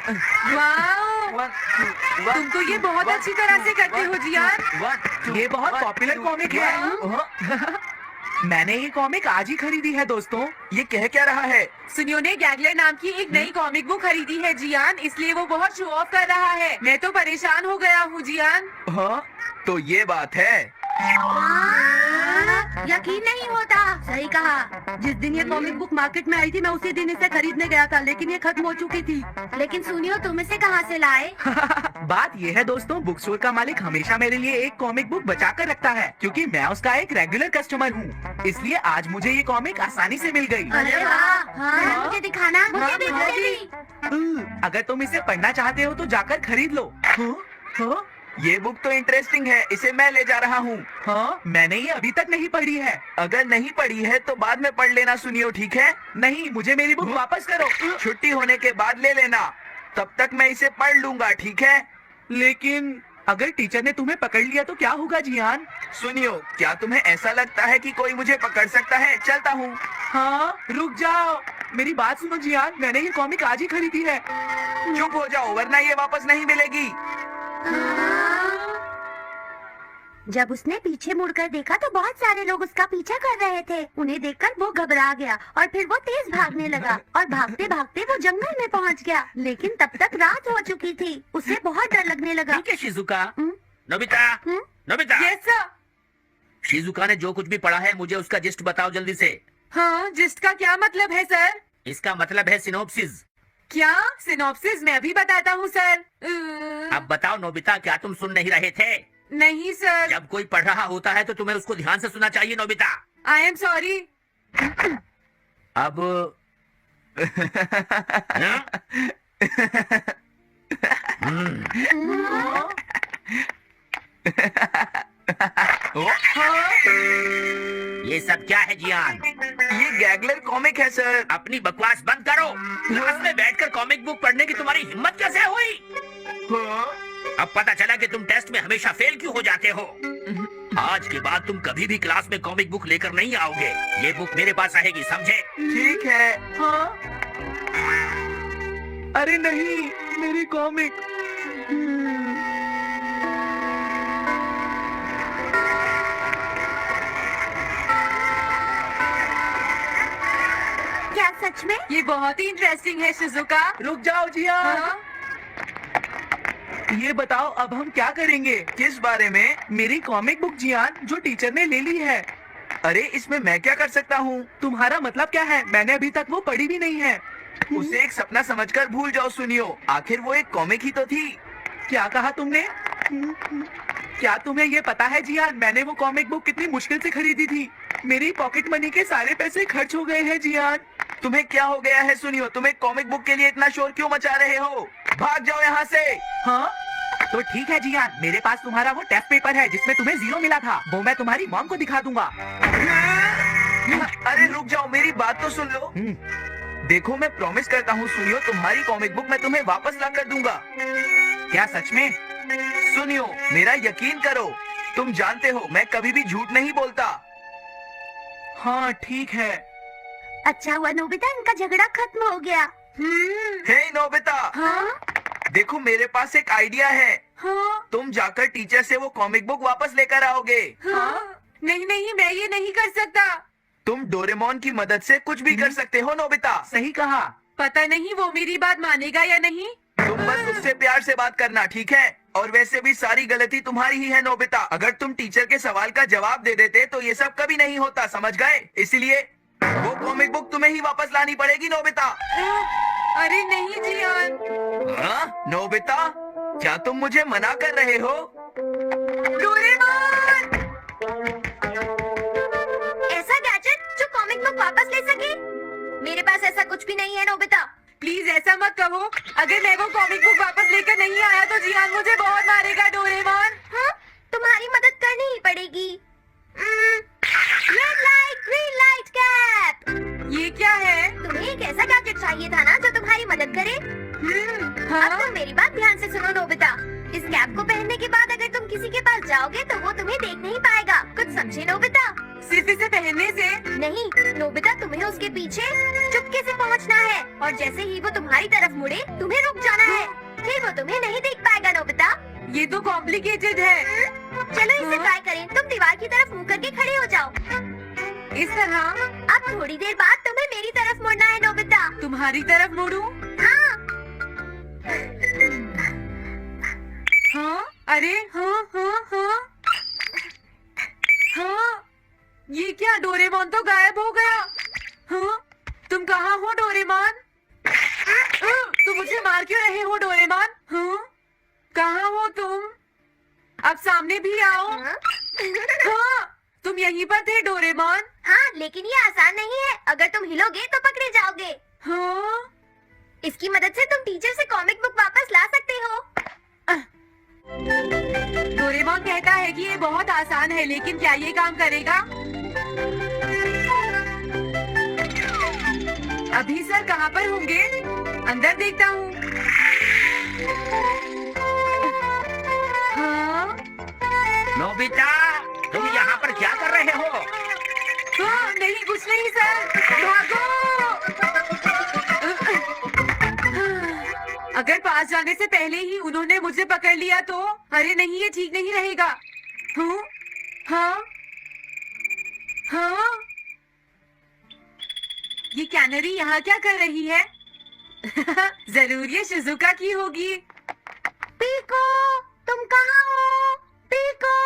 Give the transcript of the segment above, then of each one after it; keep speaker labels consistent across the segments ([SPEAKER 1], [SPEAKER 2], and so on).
[SPEAKER 1] वाह, तुम तो ये बहुत अच्छी तरह से करते हो जियान।
[SPEAKER 2] ये बहुत पॉपुलर कॉमिक है। मैंने ये कॉमिक आज ही खरीदी है दोस्तों। ये कह क्या रहा है?
[SPEAKER 1] सुनियो ने गैगलर नाम की एक नई कॉमिक बुक खरीदी है जियान, इसलिए वो बहुत शो ऑफ कर रहा है। मैं तो परेशान हो गया हूँ जियान।
[SPEAKER 2] हाँ, तो ये बात है।
[SPEAKER 3] यकीन नहीं होता। सही कहा। जिस दिन ये कॉमिक बुक मार्केट में आई थी मैं उसी दिन इसे खरीदने गया था, लेकिन ये खत्म हो चुकी थी। लेकिन सुनियो, तुम इसे कहाँ से लाए?
[SPEAKER 2] बात ये है दोस्तों, बुक स्टोर का मालिक हमेशा मेरे लिए एक कॉमिक बुक बचा कर रखता है, क्योंकि मैं उसका एक रेगुलर कस्टमर हूँ। इसलिए आज मुझे ये कॉमिक आसानी से मिल गई।
[SPEAKER 3] अरे वाह, हाँ, मुझे दिखाना। मुझे भी।
[SPEAKER 2] अगर तुम इसे पढ़ना चाहते हो तो जाकर खरीद लो। हाँ? ये बुक तो इंटरेस्टिंग है, इसे मैं ले जा रहा हूँ। हाँ, मैंने ये अभी तक नहीं पढ़ी है। अगर नहीं पढ़ी है तो बाद में पढ़ लेना सुनियो, ठीक है? नहीं, मुझे मेरी बुक वापस करो। छुट्टी होने के बाद ले लेना, तब तक मैं इसे पढ़ लूंगा, ठीक है? लेकिन अगर टीचर ने तुम्हें पकड़ लिया तो क्या होगा जियान? सुनियो, क्या तुम्हें ऐसा लगता है कि कोई मुझे पकड़ सकता है? चलता हूँ। हाँ, रुक जाओ, मेरी बात सुनो जियान, मैंने ये कॉमिक आज ही खरीदी है। चुप हो जाओ, वरना ये वापस नहीं मिलेगी।
[SPEAKER 3] जब उसने पीछे मुड़कर देखा तो बहुत सारे लोग उसका पीछा कर रहे थे। उन्हें देखकर वो घबरा गया और फिर वो तेज भागने लगा और भागते भागते वो जंगल में पहुंच गया। लेकिन तब तक रात हो चुकी थी। उसे बहुत डर लगने लगा।
[SPEAKER 4] ठीक है Shizuka. Nobita, Nobita.
[SPEAKER 1] Yes sir.
[SPEAKER 4] Shizuka ने जो कुछ भी पढ़ा है मुझे उसका जिस्ट बताओ जल्दी से।
[SPEAKER 1] हाँ, जिस्ट का क्या मतलब है सर?
[SPEAKER 4] इसका मतलब है सिनोप्सिस।
[SPEAKER 1] क्या? सिनॉप्सिस मैं भी बताता हूँ सर।
[SPEAKER 4] अब बताओ नोबिता, क्या तुम सुन नहीं रहे थे?
[SPEAKER 1] नहीं सर।
[SPEAKER 4] जब कोई पढ़ रहा होता है तो तुम्हें उसको ध्यान से सुनना चाहिए नोबिता।
[SPEAKER 1] I am sorry.
[SPEAKER 4] अब ये सब क्या है जियान?
[SPEAKER 2] ये गैगलर कॉमिक है सर।
[SPEAKER 4] अपनी बकवास बंद करो। क्लास में बैठकर कॉमिक बुक पढ़ने की तुम्हारी हिम्मत कैसे हुई? अब पता चला कि तुम टेस्ट में हमेशा फेल क्यों हो जाते हो। आज के बाद तुम कभी भी क्लास में कॉमिक बुक लेकर नहीं आओगे। ये बुक मेरे पास रहेगी, समझे?
[SPEAKER 2] ठीक है। हाँ? अरे नहीं, मेरी कॉमिक।
[SPEAKER 3] क्या सच में?
[SPEAKER 1] ये बहुत ही इंटरेस्टिंग है शिजुका।
[SPEAKER 2] रुक जाओ जियान।
[SPEAKER 1] हाँ?
[SPEAKER 2] ये बताओ अब हम क्या करेंगे? किस बारे में? मेरी कॉमिक बुक जियान, जो टीचर ने ले ली है। अरे इसमें मैं क्या कर सकता हूँ? तुम्हारा मतलब क्या है? मैंने अभी तक वो पढ़ी भी नहीं है। उसे एक सपना समझकर भूल जाओ सुनियो, आखिर वो एक कॉमिक ही तो थी। क्या कहा तुमने? क्या तुम्हें ये पता है जियान, मैंने वो कॉमिक बुक कितनी मुश्किल से खरीदी थी। मेरी पॉकेट मनी के सारे पैसे खर्च हो गए हैं जियान। तुम्हें क्या हो गया है सुनियो? तुम एक कॉमिक बुक के लिए इतना शोर क्यों मचा रहे हो? भाग जाओ यहाँ से। हाँ? तो ठीक है जियान, मेरे पास तुम्हारा वो टेस्ट पेपर है जिसमें तुम्हें 0 मिला था। वो मैं तुम्हारी मॉम को दिखा दूंगा। अरे रुक जाओ, मेरी बात तो सुन लो। देखो मैं प्रॉमिस करता हूँ सुनियो, तुम्हारी कॉमिक बुक मैं तुम्हें वापस ला कर दूंगा। क्या सच में? सुनियो, मेरा यकीन करो, तुम जानते हो मैं कभी भी झूठ नहीं बोलता। हाँ ठीक है।
[SPEAKER 3] अच्छा हुआ नोबिता, इनका झगड़ा खत्म हो गया।
[SPEAKER 2] हे नोबिता।
[SPEAKER 1] हाँ?
[SPEAKER 2] देखो मेरे पास एक आइडिया है।
[SPEAKER 1] हाँ?
[SPEAKER 2] तुम जाकर टीचर से वो कॉमिक बुक वापस लेकर आओगे।
[SPEAKER 1] हाँ? नहीं नहीं, मैं ये नहीं कर सकता।
[SPEAKER 2] तुम डोरेमोन की मदद से कुछ भी कर सकते हो नोबिता। सही कहा।
[SPEAKER 1] पता नहीं वो मेरी बात मानेगा या नहीं।
[SPEAKER 2] तुम बस उससे प्यार से बात करना, ठीक है? और वैसे भी सारी गलती तुम्हारी ही है नोबिता। अगर तुम टीचर के सवाल का जवाब दे देते तो ये सब कभी नहीं होता, समझ गए? इसलिए वो कॉमिक बुक तुम्हें ही वापस लानी पड़ेगी नोबिता।
[SPEAKER 1] अरे नहीं जियान।
[SPEAKER 2] हाँ? नोबिता, क्या तुम मुझे मना कर रहे हो?
[SPEAKER 1] डोरेमोन!
[SPEAKER 3] ऐसा गैजेट जो कॉमिक बुक वापस ले सके? मेरे पास ऐसा कुछ भी नहीं है नोबिता।
[SPEAKER 1] प्लीज ऐसा मत कहो। अगर मैं वो कॉमिक बुक वापस लेकर नहीं आया तो जियान मुझे बहुत मारेगा डोरेमोन।
[SPEAKER 3] हाँ? तुम्हारी मदद करनी ही पड़ेगी। Red light, green light cap.
[SPEAKER 1] ये क्या है?
[SPEAKER 3] तुम्हें एक ऐसा गैजेट चाहिए था ना जो तुम्हारी मदद करे।
[SPEAKER 1] हाँ?
[SPEAKER 3] अब तुम मेरी बात ध्यान से सुनो नोबिता। इस कैप को पहनने के बाद अगर तुम किसी के पास जाओगे तो वो तुम्हें देख नहीं पाएगा। कुछ समझे नोबिता?
[SPEAKER 1] सिर्फ इसे पहनने से?
[SPEAKER 3] नहीं नोबिता, तुम्हें उसके पीछे चुपके से पहुंचना है और जैसे ही वो तुम्हारी तरफ मुड़े तुम्हें रुक जाना है, फिर वो तुम्हें नहीं देख पाएगा नोबिता।
[SPEAKER 1] ये तो कॉम्प्लिकेटेड है।
[SPEAKER 3] चलो इसे ट्राई करें। तुम दीवार की तरफ मुंह करके खड़े हो जाओ।
[SPEAKER 1] इस तरह?
[SPEAKER 3] अब थोड़ी देर बाद तुम्हें मेरी तरफ मुड़ना है नोबिता।
[SPEAKER 1] तुम्हारी तरफ मुड़ूं?
[SPEAKER 3] हाँ।
[SPEAKER 1] हाँ? अरे हाँ हाँ हाँ हाँ, ये क्या, डोरेमोन तो गायब हो गया। हाँ? तुम कहाँ हो डोरेमोन? तुम मुझे मार क्यों रहे हो डोरेमोन? हाँ? कहाँ हो तुम? अब सामने भी आओ। हाँ, तुम यहीं पर थे डोरेमोन।
[SPEAKER 3] हाँ, लेकिन ये आसान नहीं है। अगर तुम हिलोगे तो पकड़े जाओगे।
[SPEAKER 1] हाँ?
[SPEAKER 3] इसकी मदद से तुम टीचर से कॉमिक बुक वापस ला सकते हो।
[SPEAKER 1] डोरेमोन कहता है कि ये बहुत आसान है, लेकिन क्या ये काम करेगा? अभी सर कहाँ पर होंगे? अंदर देखता हूँ। हाँ?
[SPEAKER 4] नोबिता, तुम यहाँ पर क्या कर रहे हो?
[SPEAKER 1] हाँ, नहीं कुछ नहीं सर, भागो। अगर पास जाने से पहले ही उन्होंने मुझे पकड़ लिया तो? अरे नहीं, ये ठीक नहीं रहेगा। हाँ? हाँ? हाँ? ये कैनरी यहाँ क्या कर रही है? जरूर ये शिजुका की होगी।
[SPEAKER 3] पीको, तुम कहाँ हो? Piko,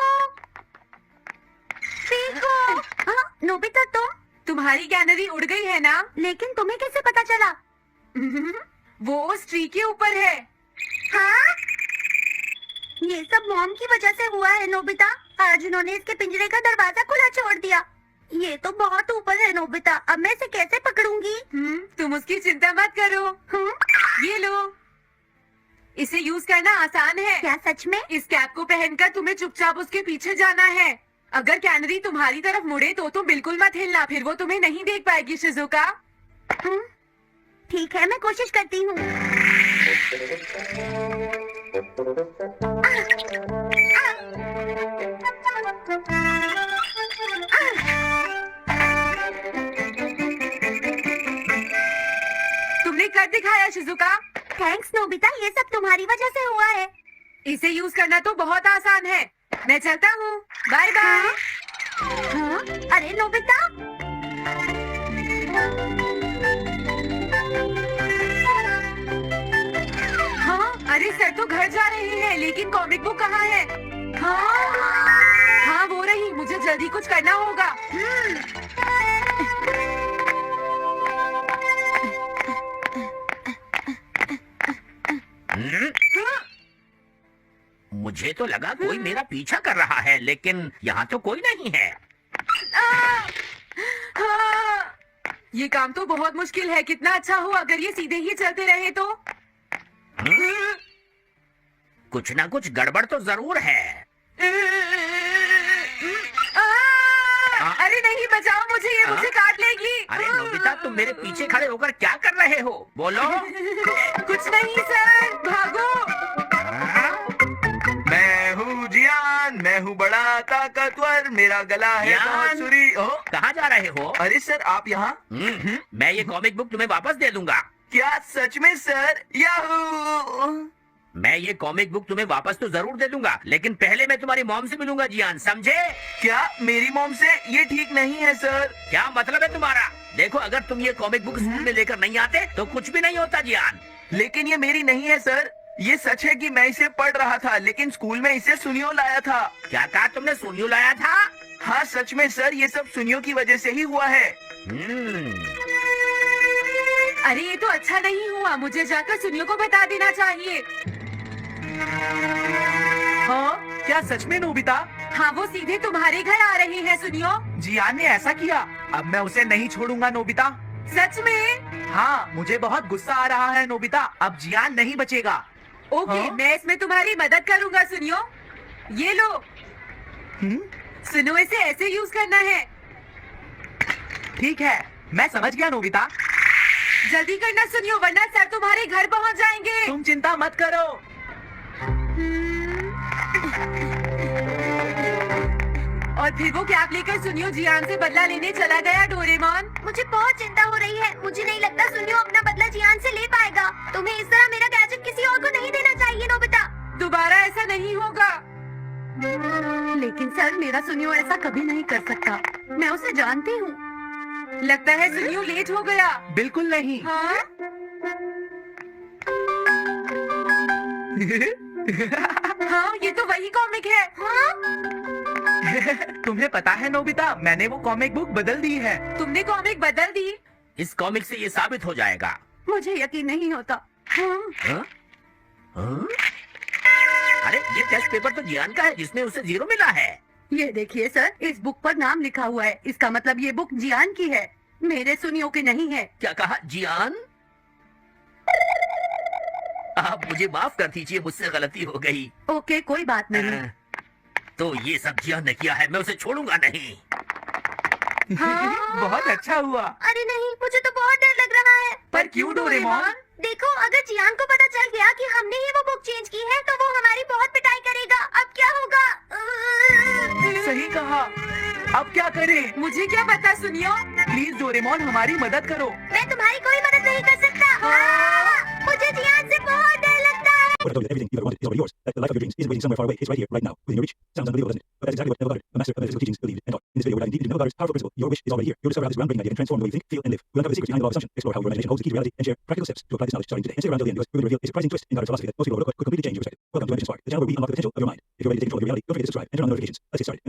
[SPEAKER 3] Piko. हाँ, नोबिता
[SPEAKER 1] तुम्हारी कैनरी उड़ गई है ना?
[SPEAKER 3] लेकिन तुम्हें कैसे पता चला?
[SPEAKER 1] वो उस ट्री के ऊपर है।
[SPEAKER 3] हाँ? ये सब मॉम की वजह से हुआ है नोबिता। आज उन्होंने इसके पिंजरे का दरवाजा खुला छोड़ दिया। ये तो बहुत ऊपर है नोबिता, अब मैं इसे कैसे पकड़ूंगी?
[SPEAKER 1] तुम उसकी चिंता मत करो। ये लो, इसे यूज करना आसान है।
[SPEAKER 3] क्या सच में?
[SPEAKER 1] इस कैप को पहनकर तुम्हें चुपचाप उसके पीछे जाना है। अगर कैनरी तुम्हारी तरफ मुड़े तो तुम बिल्कुल मत हिलना, फिर वो तुम्हें नहीं देख पाएगी शिजुका।
[SPEAKER 3] ठीक है, मैं कोशिश करती हूँ।
[SPEAKER 1] तुमने कर दिखाया शिजुका।
[SPEAKER 3] थैंक्स नोबिता, ये सब तुम्हारी वजह से हुआ है।
[SPEAKER 1] इसे यूज करना तो बहुत आसान है। मैं चलता हूँ, बाय बाय।
[SPEAKER 3] हाँ? अरे नोबिता,
[SPEAKER 1] हाँ? अरे सर तो घर जा रहे हैं, लेकिन कॉमिक बुक कहाँ है? हाँ? हाँ वो रही, मुझे जल्दी कुछ करना होगा।
[SPEAKER 4] मुझे तो लगा कोई मेरा पीछा कर रहा है, लेकिन यहाँ तो कोई नहीं है।
[SPEAKER 1] हाँ, ये काम तो बहुत मुश्किल है। कितना अच्छा हो अगर ये सीधे ही चलते रहे तो।
[SPEAKER 4] कुछ ना कुछ गड़बड़ तो जरूर है।
[SPEAKER 1] अरे नहीं, बचाओ मुझे, ये मुझे काट लेगी।
[SPEAKER 4] अरे नोबिता, तुम मेरे पीछे खड़े होकर क्या कर रहे हो? बोलो।
[SPEAKER 1] कुछ नहीं सर, भागो।
[SPEAKER 2] मैं हूँ जियान, मैं हूँ बड़ा ताकतवर, मेरा गला है
[SPEAKER 4] जियान।
[SPEAKER 2] बहुत सुरी।
[SPEAKER 4] कहाँ जा रहे हो?
[SPEAKER 2] अरे सर, आप यहाँ?
[SPEAKER 4] मैं ये कॉमिक बुक तुम्हें वापस दे दूंगा।
[SPEAKER 2] क्या सच में सर? याहू!
[SPEAKER 4] मैं ये कॉमिक बुक तुम्हें वापस तो जरूर दे दूंगा, लेकिन पहले मैं तुम्हारी मॉम से मिलूंगा जियान, समझे?
[SPEAKER 2] क्या मेरी मॉम से? ये ठीक नहीं है सर।
[SPEAKER 4] क्या मतलब है तुम्हारा? देखो, अगर तुम ये कॉमिक बुक स्कूल में लेकर नहीं आते तो कुछ भी नहीं होता जियान।
[SPEAKER 2] लेकिन ये मेरी नहीं है सर। ये सच है कि मैं इसे पढ़ रहा था, लेकिन स्कूल में इसे सुनियो लाया था।
[SPEAKER 4] क्या कहा तुमने? सुनियो लाया था?
[SPEAKER 2] हाँ सच में सर, ये सब सुनियो की वजह से ही हुआ है।
[SPEAKER 1] अरे ये तो अच्छा नहीं हुआ, मुझे जाकर सुनियो को बता देना चाहिए।
[SPEAKER 2] हाँ? क्या सच में नोबिता?
[SPEAKER 1] हाँ, वो सीधे तुम्हारे घर आ रहे हैं सुनियो।
[SPEAKER 2] जियान ने ऐसा किया? अब मैं उसे नहीं छोड़ूंगा नोबिता।
[SPEAKER 1] सच में?
[SPEAKER 2] हाँ, मुझे बहुत गुस्सा आ रहा है नोबिता, अब जियान नहीं बचेगा।
[SPEAKER 1] ओके,
[SPEAKER 2] हाँ?
[SPEAKER 1] मैं इसमें तुम्हारी मदद करूंगा सुनियो। ये लो। सुनो, इसे ऐसे यूज करना है।
[SPEAKER 2] ठीक है, मैं समझ गया नोबिता।
[SPEAKER 1] जल्दी करना सुनियो, वरना सर तुम्हारे घर पहुंच जाएंगे।
[SPEAKER 2] तुम चिंता मत करो।
[SPEAKER 1] और फिर वो कैप लेकर सुनियो जियान से बदला लेने चला गया डोरेमोन।
[SPEAKER 3] मुझे बहुत चिंता हो रही है। मुझे नहीं लगता सुनियो अपना बदला जियान से ले पाएगा। तुम्हें इस तरह मेरा गैजेट किसी और को नहीं देना चाहिए नोबिता।
[SPEAKER 1] दोबारा ऐसा नहीं होगा।
[SPEAKER 3] लेकिन सर, मेरा सुनियो ऐसा कभी नहीं कर सकता। मैं उसे जानती हूँ।
[SPEAKER 1] लगता है सुनियो लेट हो गया।
[SPEAKER 2] बिल्कुल नहीं।
[SPEAKER 1] हाँ? हाँ, ये तो वही कॉमिक है।
[SPEAKER 2] तुम्हें पता है नोबिता, मैंने वो कॉमिक बुक बदल दी है।
[SPEAKER 1] तुमने कॉमिक बदल दी?
[SPEAKER 4] इस कॉमिक से ये साबित हो जाएगा।
[SPEAKER 3] मुझे यकीन नहीं होता।
[SPEAKER 4] हाँ? हाँ? अरे ये टेस्ट पेपर तो जियान का है जिसमें उसे 0 मिला है।
[SPEAKER 3] ये देखिए सर, इस बुक पर नाम लिखा हुआ है। इसका मतलब ये बुक जियान की है, मेरे सुनियो की नहीं है।
[SPEAKER 4] क्या कहा? जियान? आप मुझे माफ कर दीजिए, मुझसे गलती हो गई।
[SPEAKER 3] ओके, कोई बात नहीं।
[SPEAKER 4] तो ये सब जियान ने किया है, मैं उसे छोड़ूंगा नहीं।
[SPEAKER 1] हाँ?
[SPEAKER 2] बहुत अच्छा हुआ।
[SPEAKER 3] अरे नहीं, मुझे तो बहुत डर लग रहा है।
[SPEAKER 1] पर क्यों डोरेमोन?
[SPEAKER 3] देखो, अगर जियान को पता चल गया कि हमने ही वो बुक चेंज की है, तो वो हमारी बहुत पिटाई करेगा। अब क्या होगा?
[SPEAKER 2] सही कहा। अब क्या करें?
[SPEAKER 1] मुझे क्या पता सुनियो।
[SPEAKER 2] प्लीज डोरेमोन, हमारी मदद करो।
[SPEAKER 3] मैं तुम्हारी कोई मदद नहीं कर सकता। मुझे जियान से बहुत डर लगता है।
[SPEAKER 5] What if I told you that everything you ever wanted is already yours? That the life of your dreams isn't waiting somewhere far away. It's right here, right now, within your reach. Sounds unbelievable, doesn't it? But that's exactly what Neville Goddard, the master of metaphysical teachings, believed and taught. In this video, we're diving deep into Neville Goddard's powerful principle. Your wish is already here. You'll discover how this groundbreaking idea can transform the way you think, feel, and live. We'll uncover the secrets behind the law of assumption, explore how your imagination holds the key to reality, and share practical steps to apply this knowledge starting today. And stay around till the end because we're going to reveal a surprising twist in Goddard's philosophy that most people overlook but could completely change your perspective. Welcome to Dimension Spark, the channel where we unlock the potential of your mind. If you're ready to take control of your reality, don't forget to subscribe and turn on notifications. Let's get started.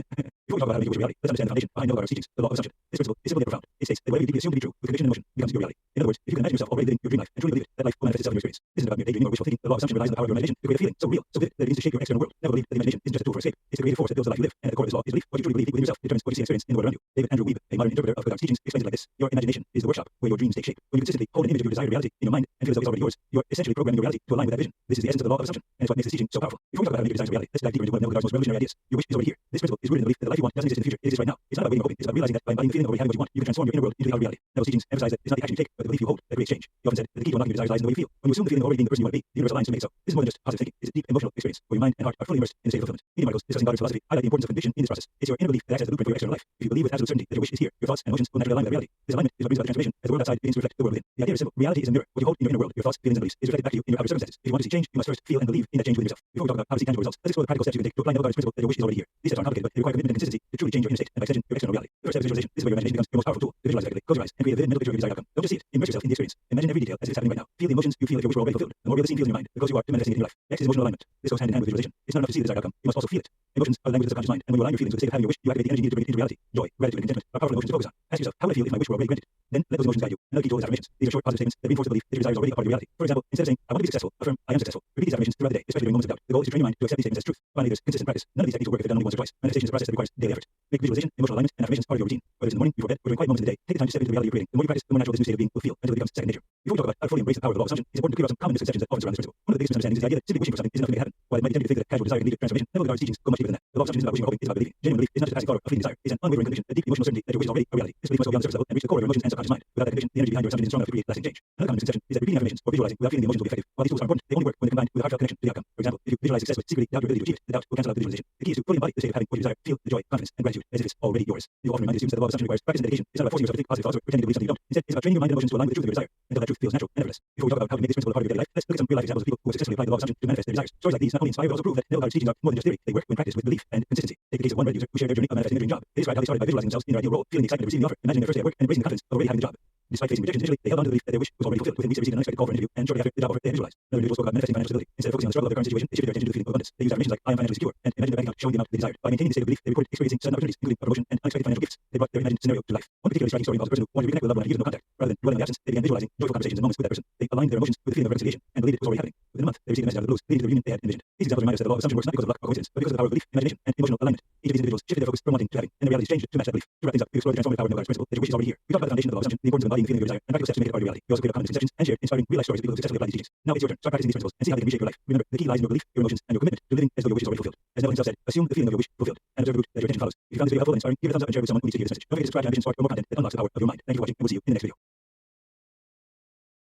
[SPEAKER 5] Before we talk about how to make your wish a reality, let's understand the foundation behind Neville Goddard's teachings, the law of assumption. This principle is simple yet profound. It states that whatever you deeply assume to be true, with conviction and emotion, becomes your reality. In other words, if you can imagine yourself already living your dream life and truly believe it, that life will manifest itself in your experience. This isn't about mere daydreaming or wishful thinking. The law of assumption relies on the power of your imagination to create a feeling so real, so vivid, that it begins to shape your external world. Never believe that the imagination isn't just a tool for escape. It's the creative force that builds the life you live. And at the core of this law is belief. What you truly believe within yourself determines what you see and experience in the world around you. David Andrew Weeb, a modern interpreter of Goddard's teachings, explains it like this: your imagination is the workshop where your dreams take shape. When you consistently hold an image of your desired reality in your mind and feel as though it's already yours, you're essentially programming your reality to align with that vision. This is the essence of the law of assumption, and it's what makes this teaching so powerful. Before we talk about how to make your desires a reality, let's dive deeper into one of Neville Goddard's most revolutionary ideas. Your wish is already here. This principle is rooted in the belief that the life you want doesn't exist in the future. It exists right now. It's not about waiting or hoping. It's about realizing that by embodying the feeling of already having what you want, you can transform your inner world into the outer reality. Neville's teachings emphasize that it's not the action you take, but the belief you hold that creates change. He often said that the key to unlocking your desires lies in the way you feel. When you assume the feeling of already being the person you want to be, the universe aligns to make it so. This is more than just positive thinking. It's a deep emotional experience where your mind and heart are fully immersed in a state of fulfillment. Medium articles discussing Goddard's philosophy highlight the importance of conviction in this process. It's your inner belief that acts as the blueprint for your external life. If you believe with absolute certainty that your wish is here, your thoughts and emotions will naturally align with that reality. This alignment is what brings about the transformation as the world outside begins to reflect the world within. The idea is simple. Reality is a mirror. What you hold in your inner world, your thoughts, feelings, and beliefs, is reflected back to you in your outer circumstances. If you want to see change, you must first feel and believe in that change within yourself. Before we talk about how to see tangible results, let's explore the practical steps you can take to apply Neville Goddard's principle that your wish is already here. These steps aren't complicated, but they require commitment and consistency to truly change your inner state and by extension your external reality. The first step is visualization. This is where your imagination becomes your most powerful tool to visualize effectively. Close your eyes and create a vivid mental picture of your desired outcome. Don't just see it. Immerse yourself in the experience. Imagine every detail as if it's happening right now. Feel the emotions you feel if your wish were already fulfilled. The more real the scene feels in your mind, the closer you are to manifesting it in your life. Next is emotional alignment. This goes hand in hand with visualization. It's not enough to see the desired outcome. You must also feel it. Emotions are the language of the subconscious mind, and when you align your feelings with the state of having your wish, you activate the energy needed to bring it into reality. Joy, gratitude, and contentment are powerful emotions to focus on. Ask yourself, how would I feel if my wish were already granted? Then let those emotions guide you. Another key tool is affirmations. These are short, positive statements that reinforce the belief that your desire is already a part of your reality. For example, instead of saying, I want to be successful, affirm, I am successful. Repeat these affirmations throughout the day, especially during moments of doubt. The goal is to train your mind to accept these statements as truth. Finally, there's consistent practice. None of these techniques will work if they're done only once or twice. Manifestation is a process that requires daily effort. Make visualization, emotional alignment, and affirmations part of your routine. Whether it's in the morning, before bed, or during quiet moments of the day, take the time to step into the reality you're creating. The more you practice, the more natural this new state of being will feel until it becomes second nature. Before we talk about how to fully embrace the power of the law of assumption, it's important to clear up some common misconceptions that often surround this principle. One of the biggest misunderstandings is the idea that simply wishing for something is enough to make it happen. While it might be tempting to think that casual desire can lead to transformation, Neville Goddard's teachings go much deeper than that. The law of assumption isn't about wishing or hoping, it's about believing. Genuine belief is not just a passing thought or a fleeting desire. It's an unwavering conviction, a deep emotional certainty that your wish is already a reality. This belief must go beyond the surface level and reach the core of your emotions and subconscious mind. Without that conviction, the energy behind your assumption isn't strong enough to create lasting change. Another common misconception is that repeating affirmations or visualizing without feeling the emotions will be effective. While these tools are important, they only work when they're combined with a heartfelt connection to the outcome. For example, if you visualize success but secretly doubt your ability to achieve it, the doubt will cancel out the visualization. The key is to fully embody the state of having what you desire. Feel the joy, confidence, and gratitude as if it's already yours. You often remind the students that the law of assumption requires practice and dedication. It's not about forcing yourself to think positive thoughts or pretending to believe something you don't. Instead, it's about training your mind and emotions to align with the truth of your desire until that truth feels natural and effortless. Before we talk about how to make this principle a part of your daily life, let's look at some real life examples of people who have successfully applied the law of assumption to manifest their desires. Stories like these not only inspire but also prove that Neville Goddard's teachings are more than just theory. They work when practiced with belief and consistency. Take the case of one Reddit user who shared their journey of manifesting their dream job. They described how they started by visualizing themselves in their ideal role, feeling the excitement of receiving the offer, imagining their first day at work, and embracing the confidence of already having the job. Despite facing rejection initially, they held on to the belief that their wish was already fulfilled. Within weeks, they received an unexpected call for an interview, and shortly after, the job offer they had visualized. Another individual spoke about manifesting financial stability. Instead of focusing on the struggle of their current situation, they shifted their attention to the feeling of abundance. They used affirmations like, I am financially secure, and imagined their bank account showing the amount they desired. By maintaining this state of belief, they reported experiencing sudden opportunities, including a promotion and unexpected financial gifts. They brought their imagined scenario to life. One particularly striking story involves a person who wanted to reconnect with a loved one after years of no contact. Rather than dwelling on the absence, they began visualizing joyful conversations and moments with that person. They aligned their emotions with the feeling of reconciliation and believed it was already happening. Within a month, they received a message out of the blues, leading to the reunion they had envisioned. These examples remind us that the law of assumption works not because of luck or coincidence, but because of the power of belief, imagination, and emotional alignment. Each of these individuals shifted their focus from wanting to having, and their realities changed to match that belief. To wrap things up, we explore the transformative power of Neville Goddard's principle that your wish is already here. We talked about the foundation of the law of assumption, the importance of embodying the feeling of your desire, and practical steps to make it a part of your reality. We also cleared up common misconceptions and shared inspiring real life stories of people who successfully applied these teachings. Now it's your turn. Start practicing these principles and see how they can reshape your life. Remember, the key lies in your belief, your emotions, and your commitment to living as though your wish is already fulfilled. As Neville himself said, assume the feeling of your wish fulfilled, and observe the route that your attention follows. If you found this video helpful and inspiring, give it a thumbs up and share it with someone who needs to hear this message. Don't forget to subscribe to Dimension Spark for more content that unlocks the power of your mind. Thank you for watching, and we'll see you in the next video.